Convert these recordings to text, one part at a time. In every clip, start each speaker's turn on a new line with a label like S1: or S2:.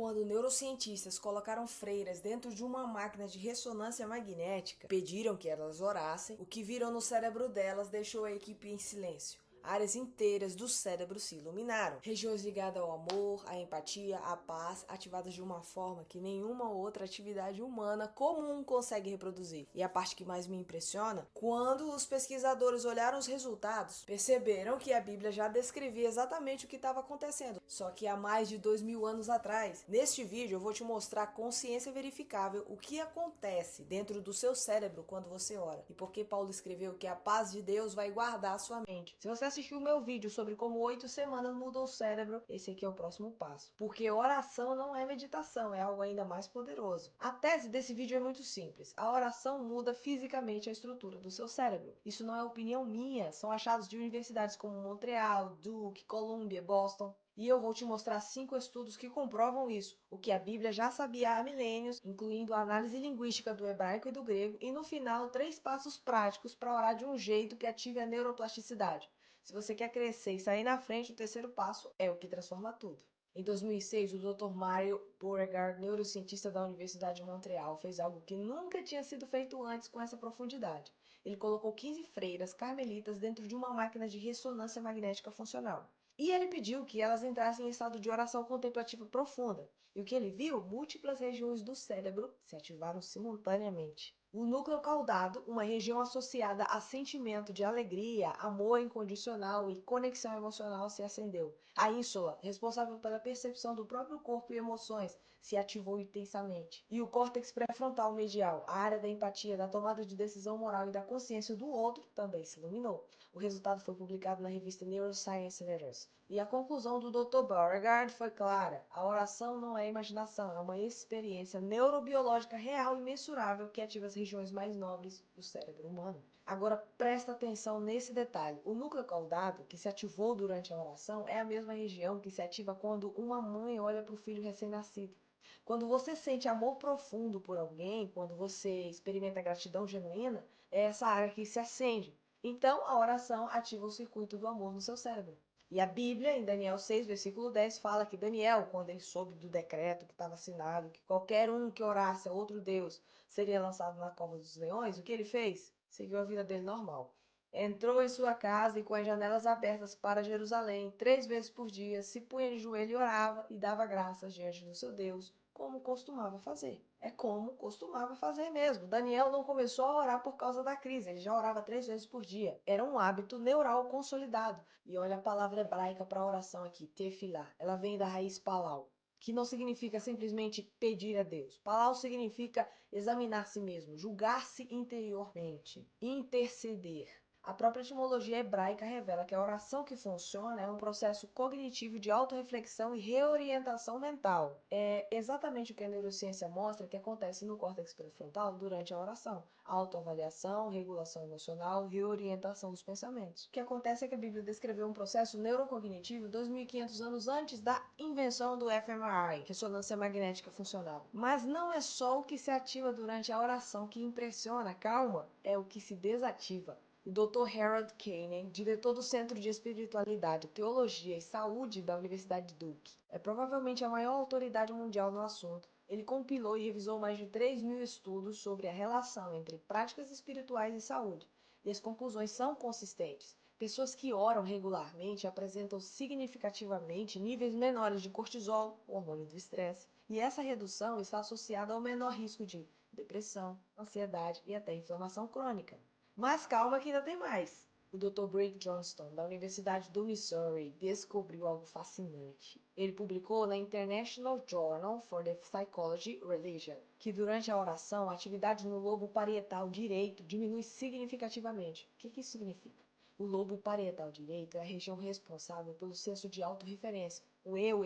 S1: quando neurocientistas colocaram freiras dentro de uma máquina de ressonância magnética, pediram que elas orassem, o que virou no cérebro delas deixou a equipe em silêncio. Áreas inteiras do cérebro se iluminaram. Regiões ligadas ao amor, à empatia, à paz, ativadas de uma forma que nenhuma outra atividade humana comum consegue reproduzir. E a parte que mais me impressiona, quando os pesquisadores olharam os resultados, perceberam que a Bíblia já descrevia exatamente o que estava acontecendo, só que há mais de 2000 anos atrás. Neste vídeo eu vou te mostrar com ciência verificável o que acontece dentro do seu cérebro quando você ora, e por que Paulo escreveu que a paz de Deus vai guardar a sua mente. Se você assistiu o meu vídeo sobre como 8 semanas mudam o cérebro, esse aqui é o próximo passo. Porque oração não é meditação, é algo ainda mais poderoso. A tese desse vídeo é muito simples. A oração muda fisicamente a estrutura do seu cérebro. Isso não é opinião minha, são achados de universidades como Montreal, Duke, Columbia, Boston. E eu vou te mostrar 5 estudos que comprovam isso, o que a Bíblia já sabia há milênios, incluindo a análise linguística do hebraico e do grego, e no final 3 passos práticos para orar de um jeito que ative a neuroplasticidade. Se você quer crescer e sair na frente, o terceiro passo é o que transforma tudo. Em 2006, o Dr. Mario Beauregard, neurocientista da Universidade de Montreal, fez algo que nunca tinha sido feito antes com essa profundidade. Ele colocou 15 freiras carmelitas dentro de uma máquina de ressonância magnética funcional. E ele pediu que elas entrassem em estado de oração contemplativa profunda. E o que ele viu? Múltiplas regiões do cérebro se ativaram simultaneamente. O núcleo caudado, uma região associada a sentimento de alegria, amor incondicional e conexão emocional, se acendeu. A ínsula, responsável pela percepção do próprio corpo e emoções, se ativou intensamente. E o córtex pré-frontal medial, a área da empatia, da tomada de decisão moral e da consciência do outro, também se iluminou. O resultado foi publicado na revista Neuroscience Letters. E a conclusão do Dr. Beauregard foi clara: a oração não é imaginação, é uma experiência neurobiológica real e mensurável que ativa as regiões mais nobres do cérebro humano. Agora presta atenção nesse detalhe: o núcleo caudado, que se ativou durante a oração, é a mesma região que se ativa quando uma mãe olha para o filho recém-nascido. Quando você sente amor profundo por alguém, quando você experimenta gratidão genuína, é essa área que se acende. Então, a oração ativa o circuito do amor no seu cérebro. E a Bíblia, em Daniel 6, versículo 10, fala que Daniel, quando ele soube do decreto que estava assinado, que qualquer um que orasse a outro Deus seria lançado na cova dos leões, o que ele fez? Seguiu a vida dele normal. Entrou em sua casa e com as janelas abertas para Jerusalém, 3 vezes por dia, se punha de joelho e orava e dava graças diante do seu Deus, como costumava fazer. É como costumava fazer mesmo. Daniel não começou a orar por causa da crise, ele já orava 3 vezes por dia. Era um hábito neural consolidado. E olha a palavra hebraica para oração aqui, tefilá. Ela vem da raiz palau, que não significa simplesmente pedir a Deus. Palau significa examinar si mesmo, julgar-se interiormente, interceder. A própria etimologia hebraica revela que a oração que funciona é um processo cognitivo de autorreflexão e reorientação mental. É exatamente o que a neurociência mostra que acontece no córtex pré-frontal durante a oração. Autoavaliação, regulação emocional, reorientação dos pensamentos. O que acontece é que a Bíblia descreveu um processo neurocognitivo 2500 anos antes da invenção do fMRI, ressonância magnética funcional. Mas não é só o que se ativa durante a oração que impressiona, calma, é o que se desativa. O Dr. Harold Koenig, diretor do Centro de Espiritualidade, Teologia e Saúde da Universidade de Duke, é provavelmente a maior autoridade mundial no assunto. Ele compilou e revisou mais de 3.000 estudos sobre a relação entre práticas espirituais e saúde, e as conclusões são consistentes. Pessoas que oram regularmente apresentam significativamente níveis menores de cortisol, hormônio do estresse, e essa redução está associada ao menor risco de depressão, ansiedade e até inflamação crônica. Mas calma que ainda tem mais. O Dr. Brian Johnston, da Universidade do Missouri, descobriu algo fascinante. Ele publicou na International Journal for the Psychology of Religion que durante a oração, a atividade no lobo parietal direito diminui significativamente. O que isso significa? O lobo parietal direito é a região responsável pelo senso de autorreferência, o eu.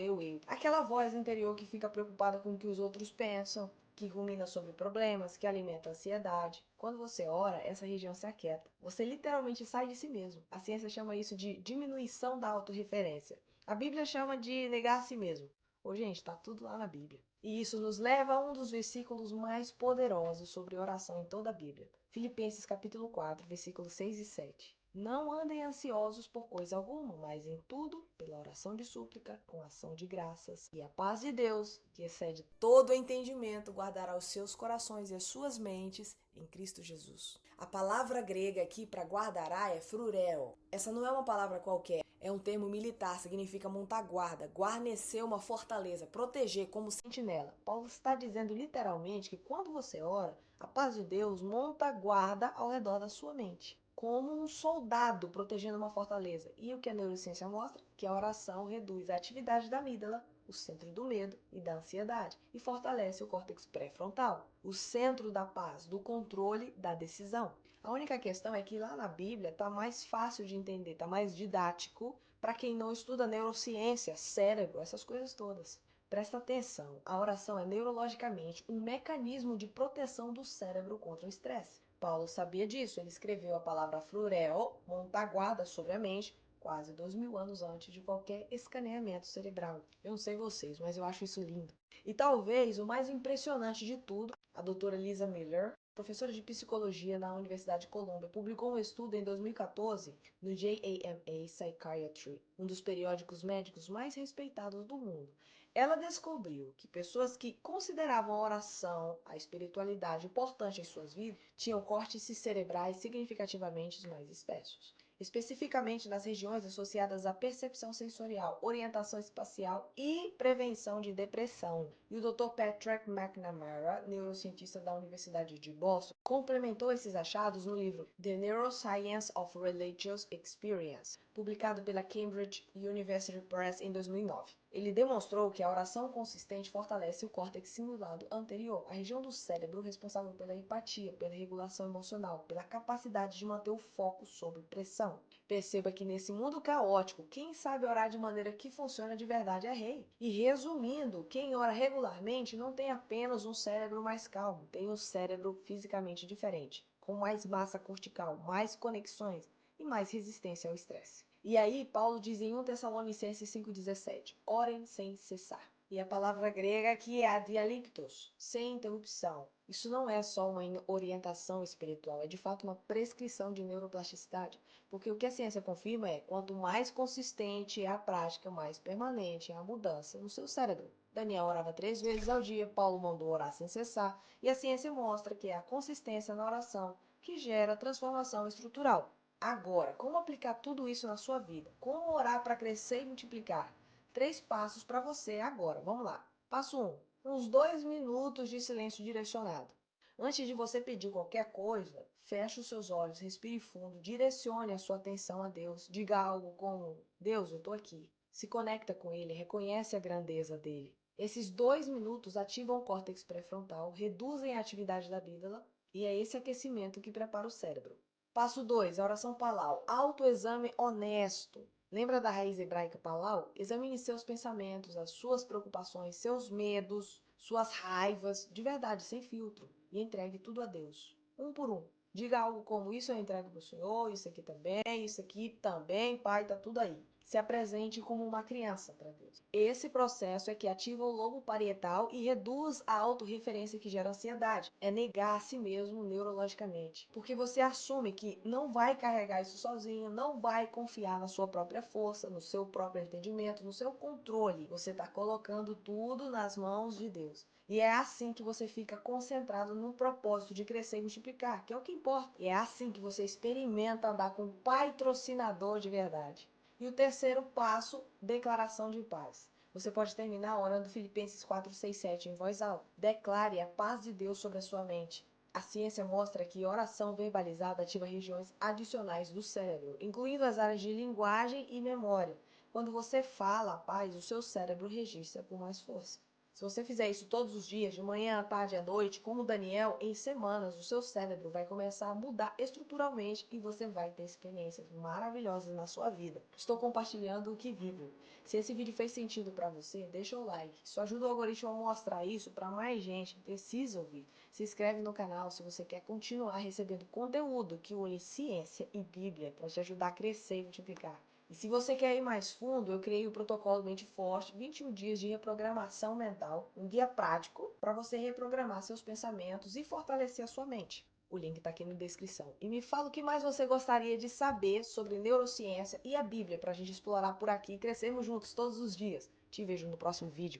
S1: Aquela voz interior que fica preocupada com o que os outros pensam, que rumina sobre problemas, que alimenta a ansiedade. Quando você ora, essa região se aquieta. Você literalmente sai de si mesmo. A ciência chama isso de diminuição da autorreferência. A Bíblia chama de negar a si mesmo. Ô, gente, tá tudo lá na Bíblia. E isso nos leva a um dos versículos mais poderosos sobre oração em toda a Bíblia. Filipenses capítulo 4, versículos 6 e 7. Não andem ansiosos por coisa alguma, mas em tudo, pela oração de súplica, com ação de graças. E a paz de Deus, que excede todo o entendimento, guardará os seus corações e as suas mentes em Cristo Jesus. A palavra grega aqui para guardará é frureo. Essa não é uma palavra qualquer, é um termo militar, significa montar guarda, guarnecer uma fortaleza, proteger como sentinela. Paulo está dizendo literalmente que quando você ora, a paz de Deus monta guarda ao redor da sua mente, como um soldado protegendo uma fortaleza. E o que a neurociência mostra? Que a oração reduz a atividade da amígdala, o centro do medo e da ansiedade, e fortalece o córtex pré-frontal, o centro da paz, do controle, da decisão. A única questão é que lá na Bíblia está mais fácil de entender, está mais didático para quem não estuda neurociência, cérebro, essas coisas todas. Presta atenção, a oração é neurologicamente um mecanismo de proteção do cérebro contra o estresse. Paulo sabia disso, ele escreveu a palavra flureo, montar guarda sobre a mente, quase 2000 anos antes de qualquer escaneamento cerebral. Eu não sei vocês, mas eu acho isso lindo. E talvez o mais impressionante de tudo, a doutora Lisa Miller, professora de psicologia na Universidade de Colômbia, publicou um estudo em 2014 no JAMA Psychiatry, um dos periódicos médicos mais respeitados do mundo. Ela descobriu que pessoas que consideravam a oração, a espiritualidade importante em suas vidas, tinham córtices cerebrais significativamente mais espessos, especificamente nas regiões associadas à percepção sensorial, orientação espacial e prevenção de depressão. E o Dr. Patrick McNamara, neurocientista da Universidade de Boston, complementou esses achados no livro The Neuroscience of Religious Experience, publicado pela Cambridge University Press em 2009. Ele demonstrou que a oração consistente fortalece o córtex cingulado anterior, a região do cérebro responsável pela empatia, pela regulação emocional, pela capacidade de manter o foco sob pressão. Perceba que nesse mundo caótico, quem sabe orar de maneira que funciona de verdade é rei. E resumindo, quem ora regularmente não tem apenas um cérebro mais calmo, tem um cérebro fisicamente diferente, com mais massa cortical, mais conexões e mais resistência ao estresse. E aí, Paulo diz em 1 Tessalonicenses 5,17, orem sem cessar. E a palavra grega aqui é adialictos, sem interrupção. Isso não é só uma orientação espiritual, é de fato uma prescrição de neuroplasticidade. Porque o que a ciência confirma é, quanto mais consistente é a prática, mais permanente é a mudança no seu cérebro. Daniel orava 3 vezes ao dia, Paulo mandou orar sem cessar, e a ciência mostra que é a consistência na oração que gera transformação estrutural. Agora, como aplicar tudo isso na sua vida? Como orar para crescer e multiplicar? 3 passos para você agora. Vamos lá. Passo 1. Uns 2 minutos de silêncio direcionado. Antes de você pedir qualquer coisa, feche os seus olhos, respire fundo, direcione a sua atenção a Deus. Diga algo como: Deus, eu estou aqui. Se conecta com Ele, reconhece a grandeza dele. Esses 2 minutos ativam o córtex pré-frontal, reduzem a atividade da amígdala e é esse aquecimento que prepara o cérebro. Passo 2, a oração palau, autoexame honesto. Lembra da raiz hebraica palau? Examine seus pensamentos, as suas preocupações, seus medos, suas raivas, de verdade, sem filtro, e entregue tudo a Deus, um por um. Diga algo como: isso eu entrego para o Senhor, isso aqui também, Pai, tá tudo aí. Se apresente como uma criança para Deus. Esse processo é que ativa o lobo parietal e reduz a autorreferência que gera ansiedade. É negar a si mesmo neurologicamente. Porque você assume que não vai carregar isso sozinho, não vai confiar na sua própria força, no seu próprio entendimento, no seu controle. Você está colocando tudo nas mãos de Deus. E é assim que você fica concentrado no propósito de crescer e multiplicar, que é o que importa. E é assim que você experimenta andar com um patrocinador de verdade. E o terceiro passo, declaração de paz. Você pode terminar orando Filipenses 4:6-7 em voz alta. Declare a paz de Deus sobre a sua mente. A ciência mostra que oração verbalizada ativa regiões adicionais do cérebro, incluindo as áreas de linguagem e memória. Quando você fala a paz, o seu cérebro registra com mais força. Se você fizer isso todos os dias, de manhã, à tarde, à noite, como Daniel, em semanas, o seu cérebro vai começar a mudar estruturalmente e você vai ter experiências maravilhosas na sua vida. Estou compartilhando o que vivo. Se esse vídeo fez sentido para você, deixa o like. Isso ajuda o algoritmo a mostrar isso para mais gente que precisa ouvir. Se inscreve no canal se você quer continuar recebendo conteúdo que une ciência e Bíblia para te ajudar a crescer e multiplicar. E se você quer ir mais fundo, eu criei o protocolo Mente Forte, 21 dias de reprogramação mental, um guia prático para você reprogramar seus pensamentos e fortalecer a sua mente. O link tá aqui na descrição. E me fala o que mais você gostaria de saber sobre neurociência e a Bíblia pra gente explorar por aqui e crescermos juntos todos os dias. Te vejo no próximo vídeo.